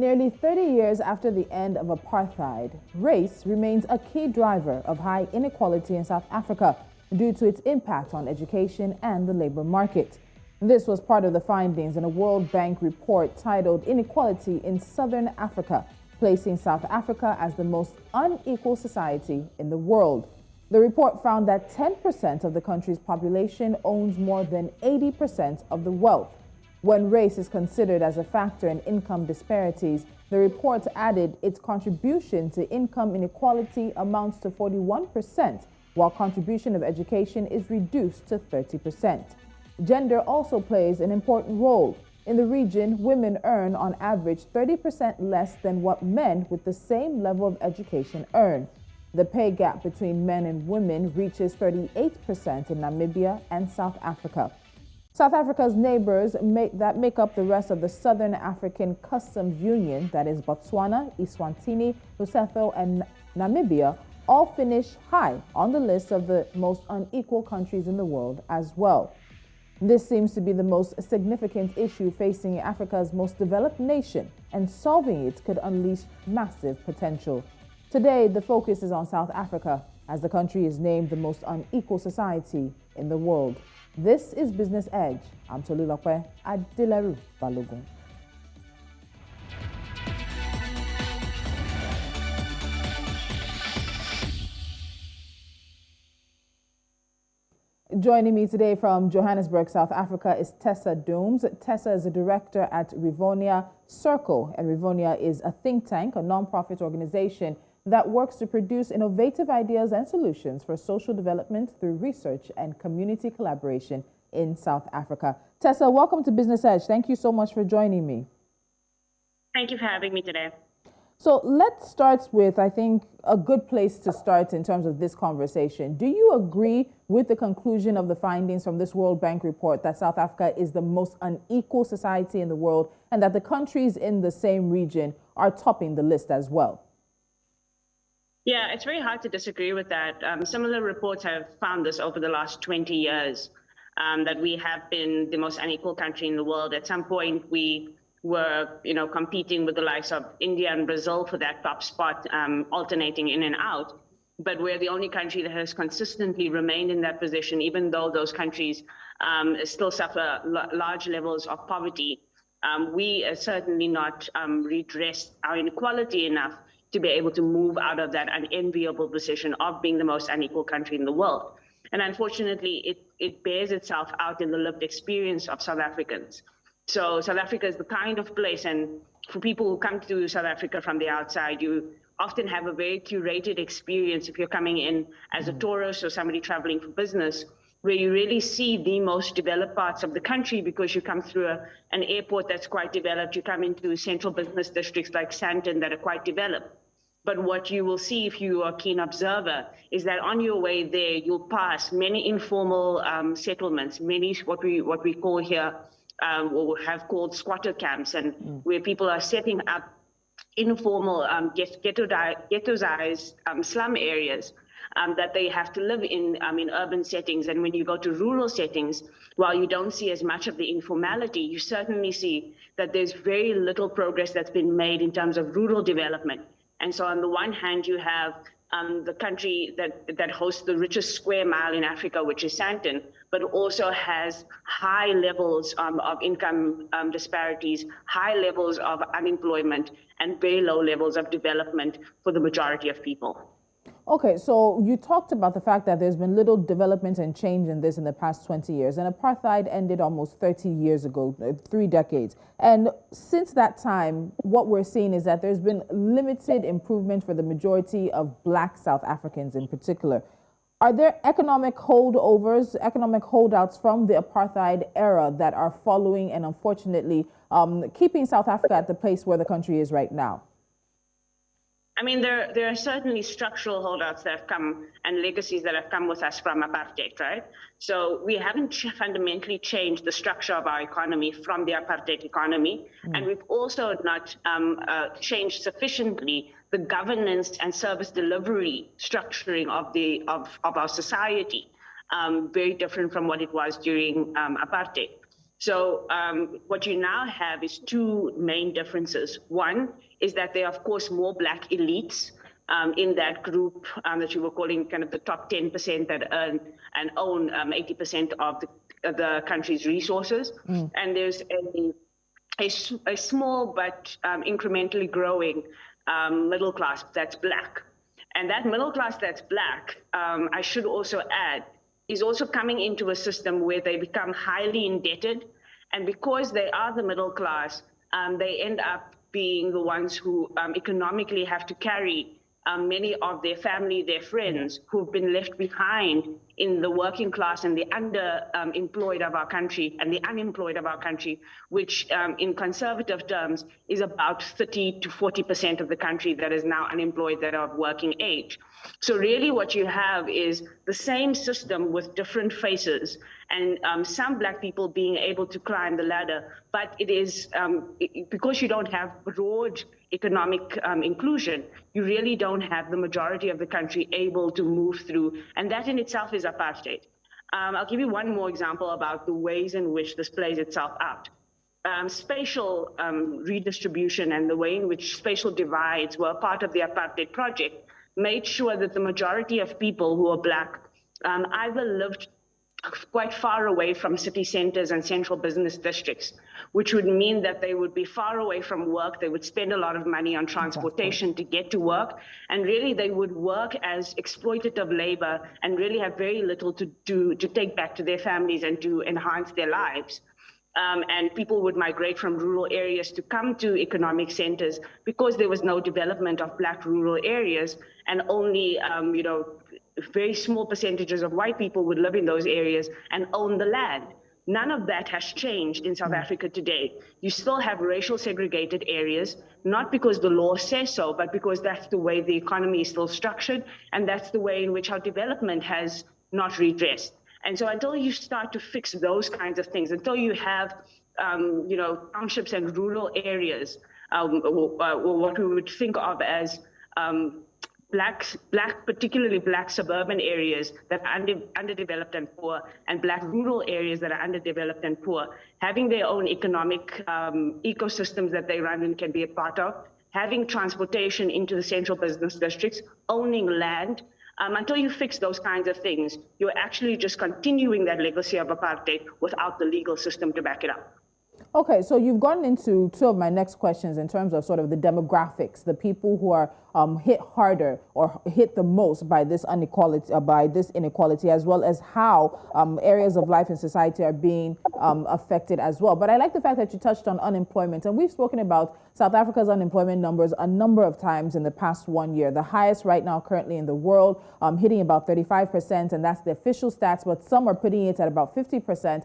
Nearly 30 years after the end of apartheid, race remains a key driver of high inequality in South Africa due to its impact on education and the labor market. This was part of the findings in a World Bank report titled Inequality in Southern Africa, placing South Africa as the most unequal society in the world. The report found that 10% of the country's population owns more than 80% of the wealth. When race is considered as a factor in income disparities, the report added its contribution to income inequality amounts to 41%, while contribution of education is reduced to 30%. Gender also plays an important role. In the region, women earn on average 30% less than what men with the same level of education earn. The pay gap between men and women reaches 38% in Namibia and South Africa. South Africa's neighbors that make up the rest of the Southern African Customs Union, that is Botswana, Eswatini, Lesotho, and Namibia, all finish high on the list of the most unequal countries in the world as well. This seems to be the most significant issue facing Africa's most developed nation, and solving it could unleash massive potential. Today, the focus is on South Africa, as the country is named the most unequal society in the world. This is Business Edge. I'm Tolulope Adeleru-Balogun. Joining me today from Johannesburg, South Africa is Tessa Dooms. Tessa is a director at Rivonia Circle, and Rivonia is a think tank, a non-profit organization that works to produce innovative ideas and solutions for social development through research and community collaboration in South Africa. Tessa, welcome to Business Edge. Thank you so much for joining me. Thank you for having me today. So let's start with, I think, a good place to start in terms of this conversation. Do you agree with the conclusion of the findings from this World Bank report that South Africa is the most unequal society in the world and that the countries in the same region are topping the list as well? Yeah, it's very hard to disagree with that. Similar reports have found this over the last 20 years, that we have been the most unequal country in the world. At some point, we were, competing with the likes of India and Brazil for that top spot, alternating in and out. But we're the only country that has consistently remained in that position, even though those countries still suffer large levels of poverty. We are certainly not redressed our inequality enough to be able to move out of that unenviable position of being the most unequal country in the world. And unfortunately, it bears itself out in the lived experience of South Africans. So South Africa is the kind of place, and for people who come to South Africa from the outside, you often have a very curated experience if you're coming in as a tourist or somebody traveling for business, where you really see the most developed parts of the country because you come through an airport that's quite developed, you come into central business districts like Sandton that are quite developed. But what you will see if you are a keen observer is that on your way there, you'll pass many informal settlements, many what we call here, or have called squatter camps, and where people are setting up informal ghettoized slum areas that they have to live in urban settings. And when you go to rural settings, while you don't see as much of the informality, you certainly see that there's very little progress that's been made in terms of rural development. And so on the one hand, you have the country that hosts the richest square mile in Africa, which is Sandton, but also has high levels of income disparities, high levels of unemployment, and very low levels of development for the majority of people. Okay, so you talked about the fact that there's been little development and change in this in the past 20 years, and apartheid ended almost 30 years ago, 3 decades. And since that time, what we're seeing is that there's been limited improvement for the majority of Black South Africans in particular. Are there economic holdovers, economic holdouts from the apartheid era that are following and unfortunately keeping South Africa at the place where the country is right now? I mean, there are certainly structural holdouts that have come and legacies that have come with us from apartheid, right? So we haven't fundamentally changed the structure of our economy from the apartheid economy. And we've also not changed sufficiently the governance and service delivery structuring of our society, very different from what it was during apartheid. So what you now have is two main differences. One is that there are, of course, more Black elites in that group that you were calling kind of the top 10% that earn and own 80% of the country's resources. And there's a small but incrementally growing middle class that's Black. And that middle class that's Black, I should also add, is also coming into a system where they become highly indebted. And because they are the middle class, they end up being the ones who economically have to carry many of their family, their friends who've been left behind in the working class and the underemployed of our country and the unemployed of our country, which in conservative terms is about 30 to 40% of the country that is now unemployed that are of working age. So really what you have is the same system with different faces and some Black people being able to climb the ladder, but it is because you don't have broad economic inclusion, you really don't have the majority of the country able to move through, and that in itself is apartheid. I'll give you one more example about the ways in which this plays itself out. Spatial redistribution and the way in which spatial divides were part of the apartheid project made sure that the majority of people who are Black either lived quite far away from city centers and central business districts, which would mean that they would be far away from work. They would spend a lot of money on transportation to get to work. And really, they would work as exploitative labor and really have very little to take back to their families and to enhance their lives. And people would migrate from rural areas to come to economic centers because there was no development of Black rural areas, and only very small percentages of white people would live in those areas and own the land. None of that has changed in South Africa today. You still have racial segregated areas, not because the law says so, but because that's the way the economy is still structured, and that's the way in which our development has not redressed. And so until you start to fix those kinds of things, until you have townships and rural areas, or what we would think of as particularly Black suburban areas that are underdeveloped and poor, and Black rural areas that are underdeveloped and poor, having their own economic ecosystems that they run and can be a part of, having transportation into the central business districts, owning land. Until you fix those kinds of things, you're actually just continuing that legacy of apartheid without the legal system to back it up. Okay, so you've gotten into two of my next questions in terms of sort of the demographics, the people who are hit harder or hit the most by this inequality, as well as how areas of life in society are being affected as well. But I like the fact that you touched on unemployment, and we've spoken about South Africa's unemployment numbers a number of times in the past 1 year. The highest right now currently in the world, hitting about 35%, and that's the official stats, but some are putting it at about 50%.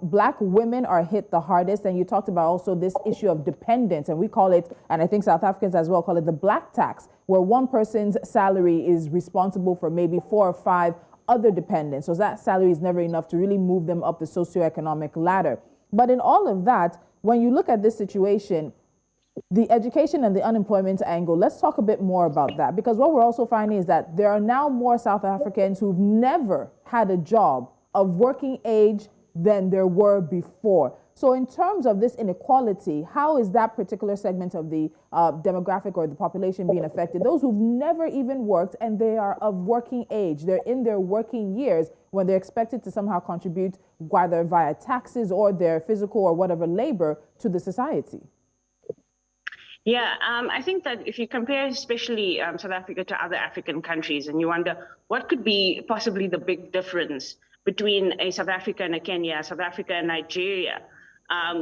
Black women are hit the hardest, and you talked about also this issue of dependence, and we call it, and I think South Africans as well call it the black tax, where one person's salary is responsible for maybe 4 or 5 other dependents. So that salary is never enough to really move them up the socioeconomic ladder. But in all of that, when you look at this situation, the education and the unemployment angle, let's talk a bit more about that, because what we're also finding is that there are now more South Africans who've never had a job of working age than there were before. So in terms of this inequality, how is that particular segment of the demographic or the population being affected? Those who've never even worked and they are of working age, they're in their working years when they're expected to somehow contribute, whether via taxes or their physical or whatever labor, to the society. Yeah, I think that if you compare especially South Africa to other African countries, and you wonder what could be possibly the big difference between a South Africa and a Kenya, South Africa and Nigeria,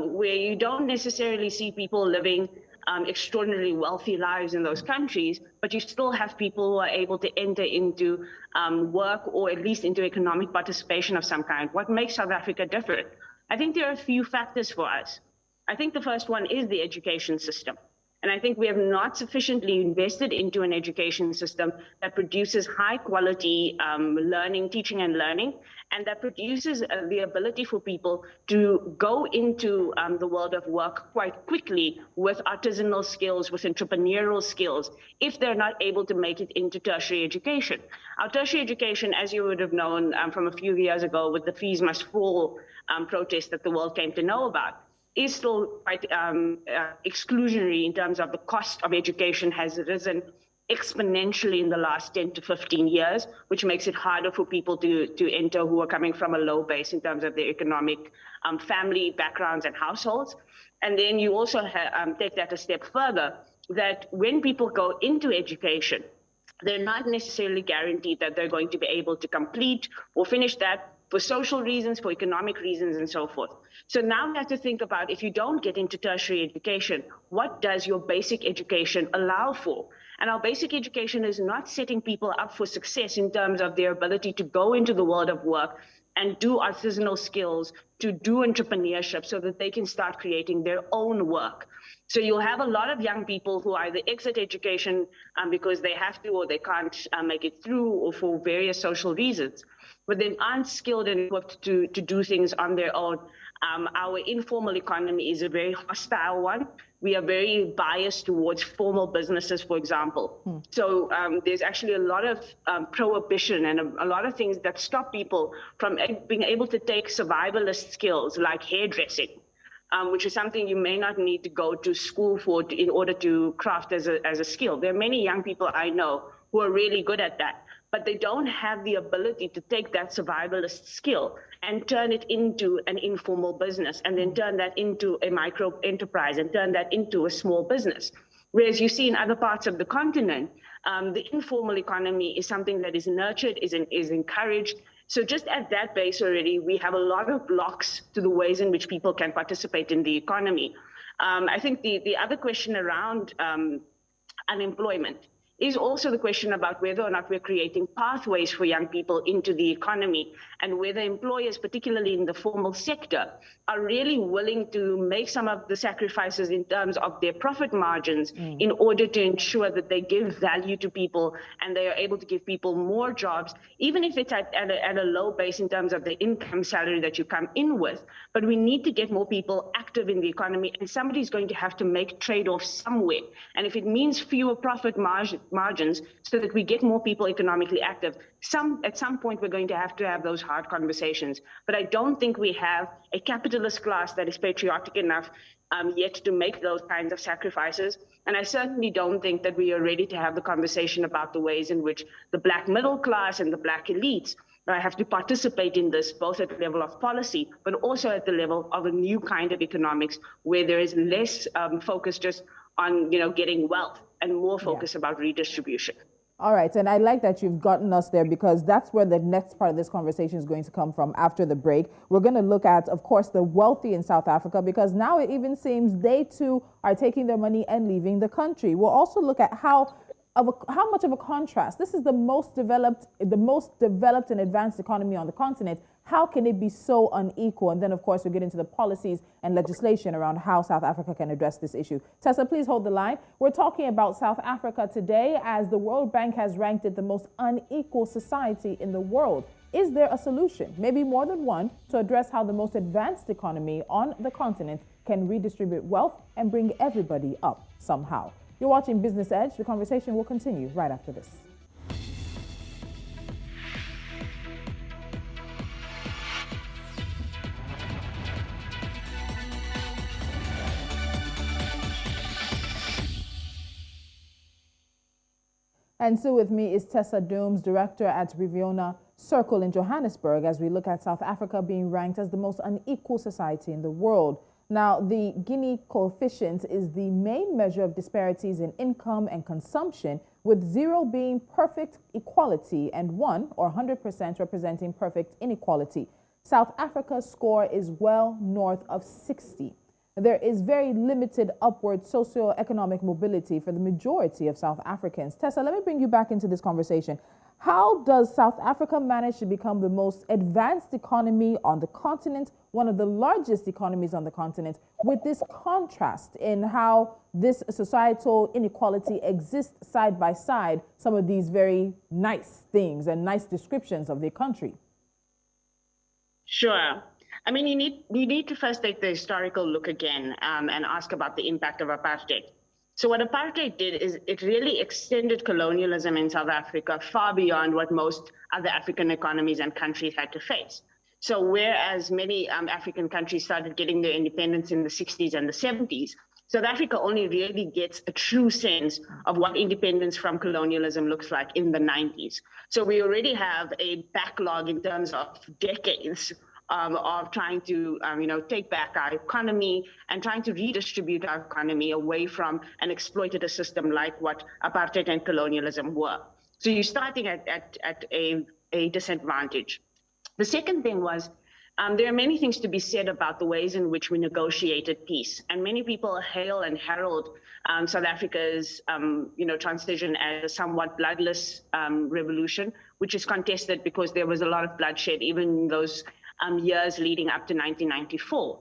where you don't necessarily see people living extraordinarily wealthy lives in those countries, but you still have people who are able to enter into work or at least into economic participation of some kind. What makes South Africa different? I think there are a few factors for us. I think the first one is the education system. And I think we have not sufficiently invested into an education system that produces high quality learning, teaching and learning, and that produces the ability for people to go into the world of work quite quickly with artisanal skills, with entrepreneurial skills, if they're not able to make it into tertiary education. Our tertiary education, as you would have known from a few years ago with the Fees Must Fall protest that the world came to know about, is still quite exclusionary in terms of the cost of education has risen exponentially in the last 10 to 15 years, which makes it harder for people to enter who are coming from a low base in terms of their economic family backgrounds and households. And then you also take that a step further, that when people go into education, they're not necessarily guaranteed that they're going to be able to complete or finish that for social reasons, for economic reasons, and so forth. So now we have to think about, if you don't get into tertiary education, what does your basic education allow for? And our basic education is not setting people up for success in terms of their ability to go into the world of work and do artisanal skills, to do entrepreneurship so that they can start creating their own work. So you'll have a lot of young people who either exit education because they have to or they can't make it through, or for various social reasons, but then aren't skilled and equipped to do things on their own. Our informal economy is a very hostile one. We are very biased towards formal businesses, for example. So there's actually a lot of prohibition and a lot of things that stop people from being able to take survivalist skills like hairdressing, which is something you may not need to go to school for in order to craft as a skill. There are many young people I know who are really good at that, but they don't have the ability to take that survivalist skill and turn it into an informal business, and then turn that into a micro enterprise, and turn that into a small business. Whereas you see in other parts of the continent, the informal economy is something that is nurtured, is encouraged. So just at that base already, we have a lot of blocks to the ways in which people can participate in the economy. I think the other question around unemployment is also the question about whether or not we're creating pathways for young people into the economy, and whether employers, particularly in the formal sector, are really willing to make some of the sacrifices in terms of their profit margins in order to ensure that they give value to people and they are able to give people more jobs, even if it's at a low base in terms of the income salary that you come in with. But we need to get more people active in the economy, and somebody's going to have to make trade-offs somewhere. And if it means fewer profit margins so that we get more people economically active, at some point we're going to have those hard conversations. But I don't think we have a capitalist class that is patriotic enough yet to make those kinds of sacrifices. And I certainly don't think that we are ready to have the conversation about the ways in which the Black middle class and the Black elites have to participate in this, both at the level of policy, but also at the level of a new kind of economics where there is less focus just on getting wealth and more focus about redistribution. All right, and I like that you've gotten us there, because that's where the next part of this conversation is going to come from after the break. We're going to look at, of course, the wealthy in South Africa, because now it even seems they too are taking their money and leaving the country. We'll also look at how much of a contrast. This is the most developed and advanced economy on the continent. How can it be so unequal? And then, of course, we get into the policies and legislation around how South Africa can address this issue. Tessa, please hold the line. We're talking about South Africa today, as the World Bank has ranked it the most unequal society in the world. Is there a solution, maybe more than one, to address how the most advanced economy on the continent can redistribute wealth and bring everybody up somehow? You're watching Business Edge. The conversation will continue right after this. And so with me is Tessa Dooms, director at Rivonia Circle in Johannesburg, as we look at South Africa being ranked as the most unequal society in the world. Now, the Gini coefficient is the main measure of disparities in income and consumption, with 0 being perfect equality and 1, or 100%, representing perfect inequality. South Africa's score is well north of 60. there is very limited upward socioeconomic mobility for the majority of South Africans. Tessa, let me bring you back into this conversation. How does South Africa manage to become the most advanced economy on the continent, one of the largest economies on the continent, with this contrast in how this societal inequality exists side by side, some of these very nice things and nice descriptions of the country? Sure. I mean, you need to first take the historical look again and ask about the impact of apartheid. So what apartheid did is it really extended colonialism in South Africa far beyond what most other African economies and countries had to face. So whereas many African countries started getting their independence in the 60s and the 70s, South Africa only really gets a true sense of what independence from colonialism looks like in the 90s. So we already have a backlog in terms of decades of trying to take back our economy and trying to redistribute our economy away from an exploitative system like what apartheid and colonialism were. So you're starting at a disadvantage. The second thing was there are many things to be said about the ways in which we negotiated peace, and many people hail and herald South Africa's transition as a somewhat bloodless revolution, which is contested because there was a lot of bloodshed even in those years leading up to 1994.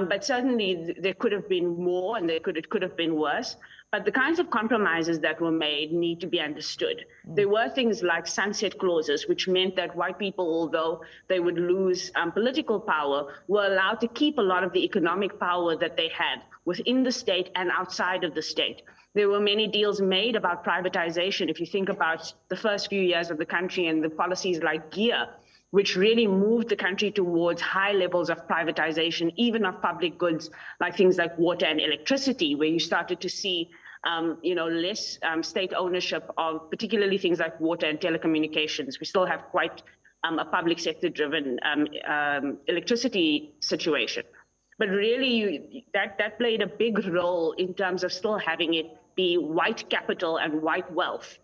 But certainly there could have been more and it could have been worse. But the kinds of compromises that were made need to be understood. There were things like sunset clauses, which meant that white people, although they would lose political power, were allowed to keep a lot of the economic power that they had within the state and outside of the state. There were many deals made about privatization. If you think about the first few years of the country and the policies like GEAR, which really moved the country towards high levels of privatization, even of public goods, like things like water and electricity, where you started to see less state ownership of particularly things like water and telecommunications. We still have quite a public sector-driven electricity situation. But really, that played a big role in terms of still having it be white capital and white wealth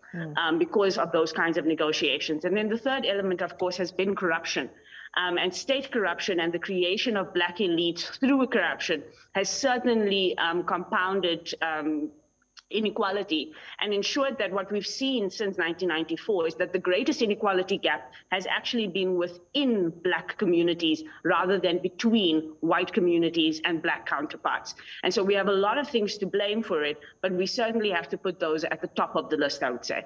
because of those kinds of negotiations. And then the third element, of course, has been corruption. And state corruption and the creation of black elites through corruption has certainly compounded inequality and ensured that what we've seen since 1994 is that the greatest inequality gap has actually been within black communities rather than between white communities and black counterparts. And so we have a lot of things to blame for it, but we certainly have to put those at the top of the list, I would say.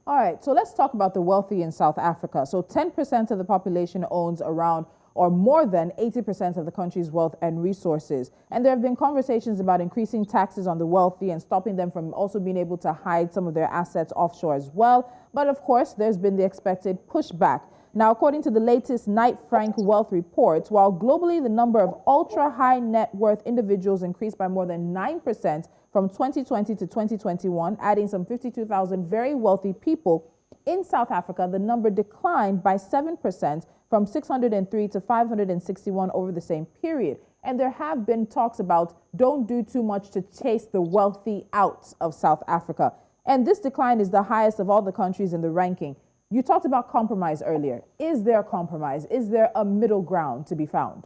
All right, so let's talk about the wealthy in South Africa. So 10% of the population owns around or more than 80% of the country's wealth and resources. And there have been conversations about increasing taxes on the wealthy and stopping them from also being able to hide some of their assets offshore as well. But of course, there's been the expected pushback. Now, according to the latest Knight Frank Wealth Report, while globally the number of ultra-high net worth individuals increased by more than 9% from 2020 to 2021, adding some 52,000 very wealthy people, in South Africa, the number declined by 7% from 603 to 561 over the same period. And there have been talks about don't do too much to chase the wealthy out of South Africa. And this decline is the highest of all the countries in the ranking. You talked about compromise earlier. Is there a compromise? Is there a middle ground to be found?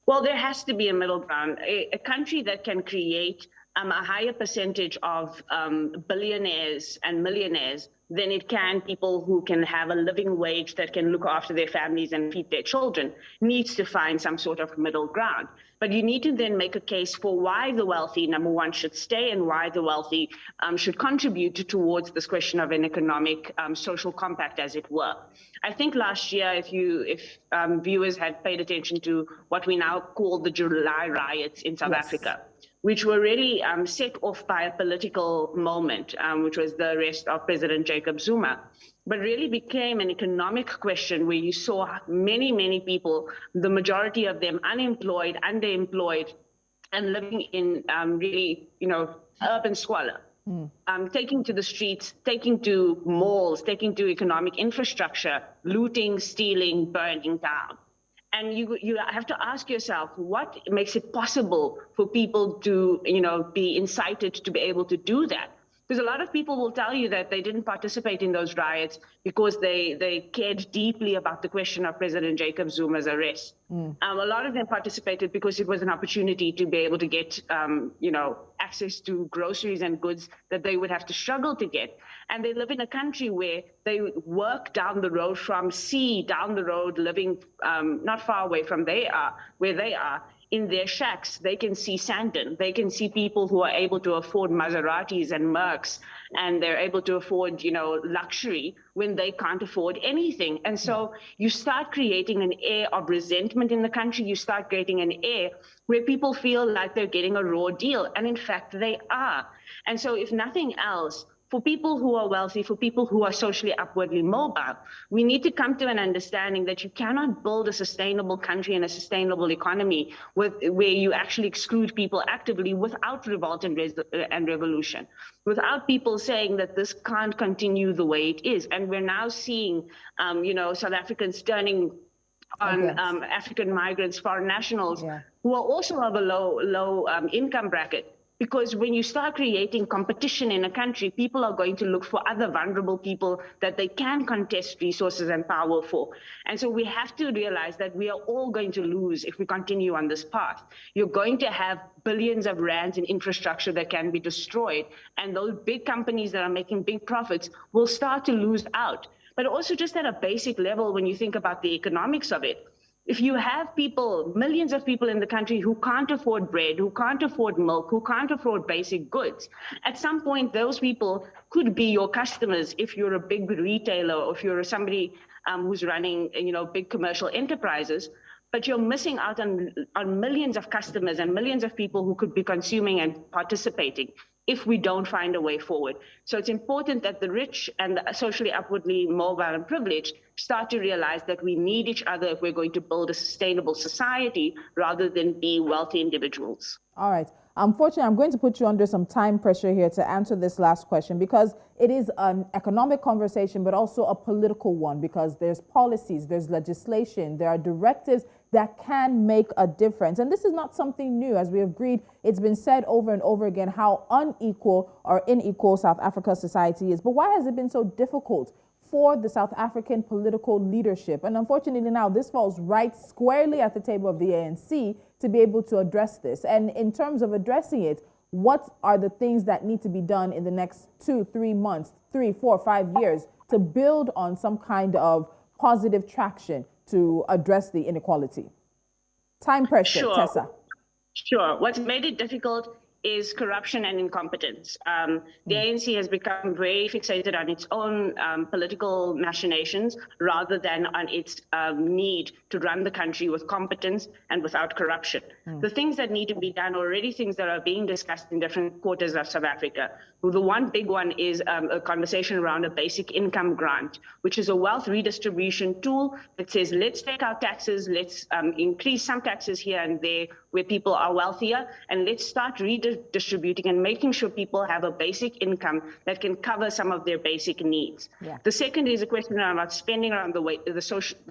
Well, there has to be a middle ground. A country that can create a higher percentage of billionaires and millionaires than it can people who can have a living wage that can look after their families and feed their children needs to find some sort of middle ground. But you need to then make a case for why the wealthy, number one, should stay and why the wealthy should contribute towards this question of an economic social compact, as it were. I think last year, if viewers had paid attention to what we now call the July riots in South Africa, which were really set off by a political moment, which was the arrest of President Jacob Zuma, but really became an economic question where you saw many, many people, the majority of them unemployed, underemployed, and living in really, urban squalor. Taking to the streets, taking to malls, taking to economic infrastructure, looting, stealing, burning down. And you have to ask yourself, what makes it possible for people to, be incited to be able to do that? Because a lot of people will tell you that they didn't participate in those riots because they cared deeply about the question of President Jacob Zuma's arrest. A lot of them participated because it was an opportunity to be able to get, access to groceries and goods that they would have to struggle to get. And they live in a country where they work down the road from sea, down the road, living not far away from where they are. In their shacks, they can see Sandton. They can see people who are able to afford Maseratis and Mercs, and they're able to afford, luxury when they can't afford anything. And so you start creating an air of resentment in the country. You start creating an air where people feel like they're getting a raw deal. And in fact, they are. And so if nothing else, for people who are wealthy, for people who are socially upwardly mobile, we need to come to an understanding that you cannot build a sustainable country and a sustainable economy where you actually exclude people actively without revolt and revolution, without people saying that this can't continue the way it is. And we're now seeing, South Africans turning on African migrants, foreign nationals, who are also of a low income bracket. Because when you start creating competition in a country, people are going to look for other vulnerable people that they can contest resources and power for. And so we have to realize that we are all going to lose if we continue on this path. You're going to have billions of rands in infrastructure that can be destroyed. And those big companies that are making big profits will start to lose out. But also just at a basic level, when you think about the economics of it, if you have people, millions of people in the country who can't afford bread, who can't afford milk, who can't afford basic goods, at some point, those people could be your customers if you're a big retailer or if you're somebody who's running, big commercial enterprises. But you're missing out on millions of customers and millions of people who could be consuming and participating if we don't find a way forward. So it's important that the rich and the socially upwardly mobile and privileged start to realize that we need each other if we're going to build a sustainable society rather than be wealthy individuals. All right. Unfortunately, I'm going to put you under some time pressure here to answer this last question because it is an economic conversation, but also a political one because there's policies, there's legislation, there are directives that can make a difference. And this is not something new. As we agreed, it's been said over and over again how unequal or unequal South Africa's society is. But why has it been so difficult for the South African political leadership? And unfortunately now, this falls right squarely at the table of the ANC to be able to address this. And in terms of addressing it, what are the things that need to be done in the next 2, 3 months, 3, 4, 5 years to build on some kind of positive traction to address the inequality? Time pressure, Sure. Tessa. Sure. What's made it difficult is corruption and incompetence. The ANC has become very fixated on its own political machinations rather than on its need to run the country with competence and without corruption. The things that need to be done are already things that are being discussed in different quarters of South Africa. The one big one is a conversation around a basic income grant, which is a wealth redistribution tool that says, let's take out taxes, let's increase some taxes here and there where people are wealthier, and let's start redistributing and making sure people have a basic income that can cover some of their basic needs. The second is a question about spending around the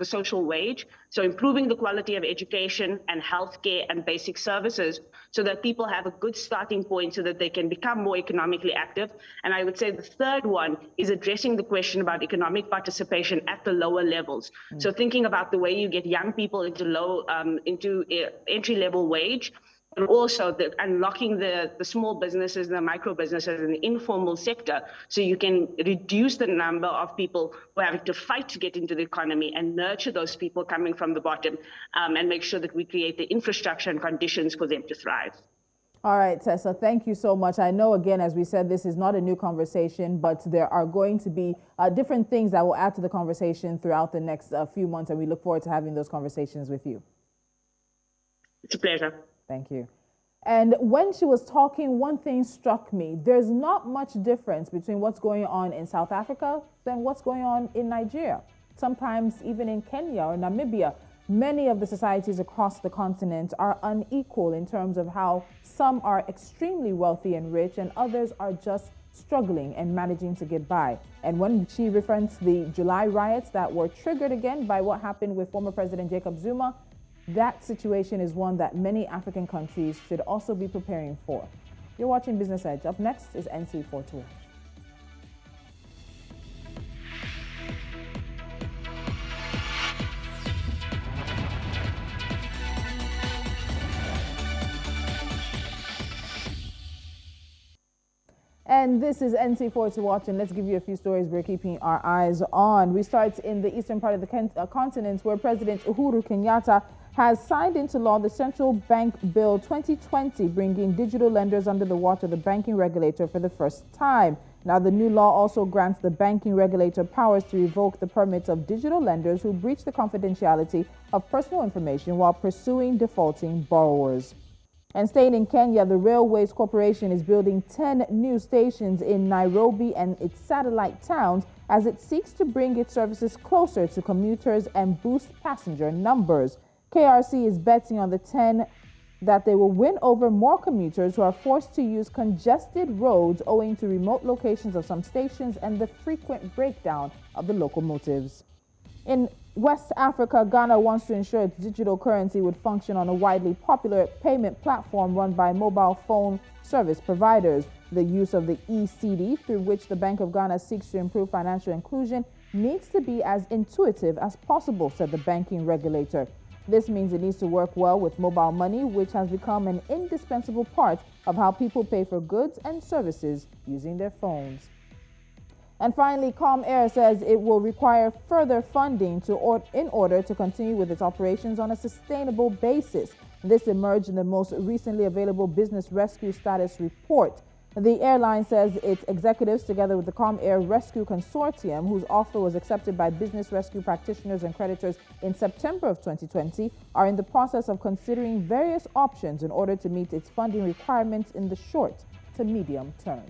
social wage, so improving the quality of education and healthcare and basic services so that people have a good starting point so that they can become more economically active. And I would say the third one is addressing the question about economic participation at the lower levels. So thinking about the way you get young people into entry-level wage, and also unlocking the small businesses, the micro businesses and the informal sector, so you can reduce the number of people who are having to fight to get into the economy and nurture those people coming from the bottom, and make sure that we create the infrastructure and conditions for them to thrive. All right, Tessa, thank you so much. I know, again, as we said, this is not a new conversation, but there are going to be different things that will add to the conversation throughout the next few months, and we look forward to having those conversations with you. It's a pleasure. Thank you. And when she was talking, one thing struck me. There's not much difference between what's going on in South Africa than what's going on in Nigeria. Sometimes even in Kenya or Namibia, many of the societies across the continent are unequal in terms of how some are extremely wealthy and rich and others are just struggling and managing to get by. And when she referenced the July riots that were triggered again by what happened with former President Jacob Zuma, that situation is one that many African countries should also be preparing for. You're watching Business Edge. Up next is NC4 to Watch. And this is NC4 to watch, and let's give you a few stories we're keeping our eyes on. We start in the eastern part of the continent, where President Uhuru Kenyatta has signed into law the Central Bank Bill 2020, bringing digital lenders under the watch of the banking regulator for the first time. Now, the new law also grants the banking regulator powers to revoke the permits of digital lenders who breach the confidentiality of personal information while pursuing defaulting borrowers. And staying in Kenya, the Railways Corporation is building 10 new stations in Nairobi and its satellite towns as it seeks to bring its services closer to commuters and boost passenger numbers. KRC is betting on the 10 that they will win over more commuters who are forced to use congested roads owing to remote locations of some stations and the frequent breakdown of the locomotives. In West Africa, Ghana wants to ensure its digital currency would function on a widely popular payment platform run by mobile phone service providers. The use of the ECD, through which the Bank of Ghana seeks to improve financial inclusion, needs to be as intuitive as possible, said the banking regulator. This means it needs to work well with mobile money, which has become an indispensable part of how people pay for goods and services using their phones. And finally, Calm Air says it will require further funding in order to continue with its operations on a sustainable basis. This emerged in the most recently available business rescue status report. The airline says its executives, together with the Calm Air Rescue Consortium, whose offer was accepted by business rescue practitioners and creditors in September of 2020, are in the process of considering various options in order to meet its funding requirements in the short to medium term.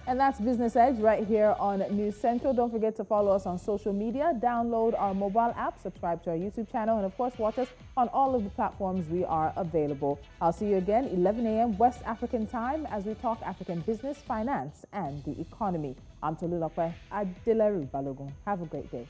And that's Business Edge right here on News Central. Don't forget to follow us on social media, download our mobile app, subscribe to our YouTube channel, and of course, watch us on all of the platforms we are available. I'll see you again 11 a.m. West African time as we talk African business, finance, and the economy. I'm Tolulope Adeleru-Balogun. Have a great day.